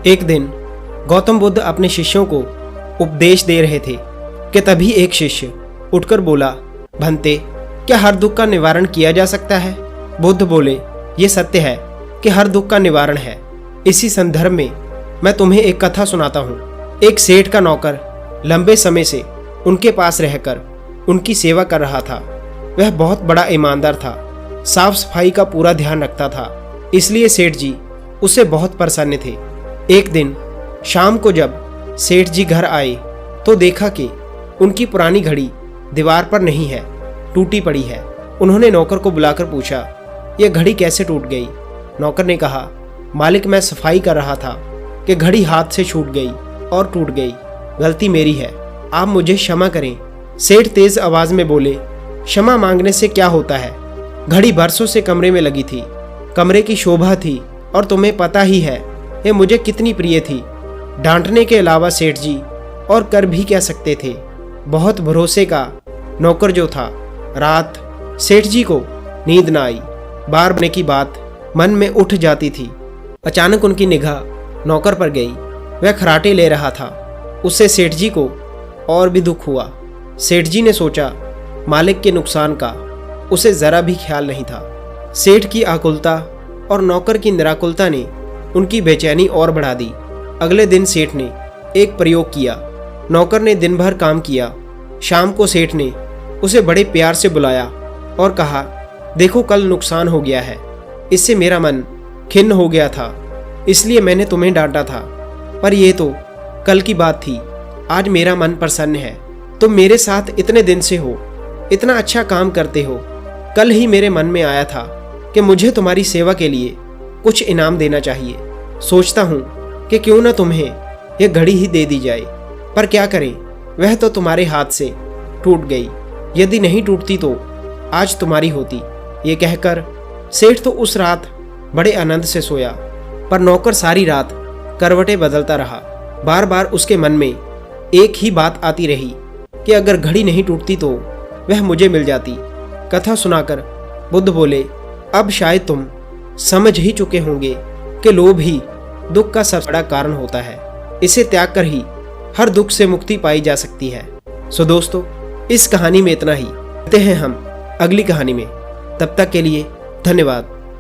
एक दिन गौतम बुद्ध अपने शिष्यों को उपदेश दे रहे थे कि तभी एक शिष्य उठकर बोला, भंते, क्या हर दुख का निवारण किया जा सकता है? बुद्ध बोले, ये सत्य है कि हर दुख का निवारण है। इसी संदर्भ में मैं तुम्हें एक कथा सुनाता हूँ। एक सेठ का नौकर लंबे समय से उनके पास रहकर उनकी सेवा कर रहा था। वह बहुत बड़ा ईमानदार था, साफ सफाई का पूरा ध्यान रखता था, इसलिए सेठ जी उससे बहुत प्रसन्न थे। एक दिन शाम को जब सेठ जी घर आए तो देखा कि उनकी पुरानी घड़ी दीवार पर नहीं है, टूटी पड़ी है। उन्होंने नौकर को बुलाकर पूछा, यह घड़ी कैसे टूट गई? नौकर ने कहा, मालिक, मैं सफाई कर रहा था कि घड़ी हाथ से छूट गई और टूट गई। गलती मेरी है, आप मुझे क्षमा करें। सेठ तेज आवाज में बोले, क्षमा मांगने से क्या होता है? घड़ी बरसों से कमरे में लगी थी, कमरे की शोभा थी और तुम्हें पता ही है ये मुझे कितनी प्रिय थी। डांटने के अलावा सेठ जी और कर भी क्या सकते थे। बहुत भरोसे का नौकर जो था। रात सेठ जी को नींद न आई, बार बार की बात मन में उठ जाती थी। अचानक उनकी निगाह नौकर पर गई। वह खराटे ले रहा था। उससे सेठ जी को और भी दुख हुआ। सेठ जी ने सोचा, मालिक के नुकसान का उसे जरा भी ख्याल नहीं था। सेठ की आकुलता और नौकर की निराकुलता ने उनकी बेचैनी और बढ़ा दी। अगले दिन सेठ ने एक प्रयोग किया। नौकर ने दिन भर काम किया। शाम को सेठ ने उसे बड़े प्यार से बुलाया और कहा, देखो, कल नुकसान हो गया है, इससे मेरा मन खिन्न हो गया था, इसलिए मैंने तुम्हें डांटा था, पर यह तो कल की बात थी। आज मेरा मन प्रसन्न है। तुम मेरे साथ इतने दिन से हो, इतना अच्छा काम करते हो। कल ही मेरे मन में आया था कि मुझे तुम्हारी सेवा के लिए कुछ इनाम देना चाहिए। सोचता हूँ कि क्यों ना तुम्हें यह घड़ी ही दे दी जाए, पर क्या करें, वह तो तुम्हारे हाथ से टूट गई। यदि नहीं टूटती तो आज तुम्हारी होती। ये कहकर सेठ तो उस रात बड़े आनंद से सोया, पर नौकर सारी रात करवटें बदलता रहा। बार बार उसके मन में एक ही बात आती रही कि अगर घड़ी नहीं टूटती तो वह मुझे मिल जाती। कथा सुनाकर बुद्ध बोले, अब शायद तुम समझ ही चुके होंगे कि लोभ ही दुख का सबसे बड़ा कारण होता है। इसे त्याग कर ही हर दुख से मुक्ति पाई जा सकती है। सो दोस्तों, इस कहानी में इतना ही। मिलते हैं हम अगली कहानी में। तब तक के लिए धन्यवाद।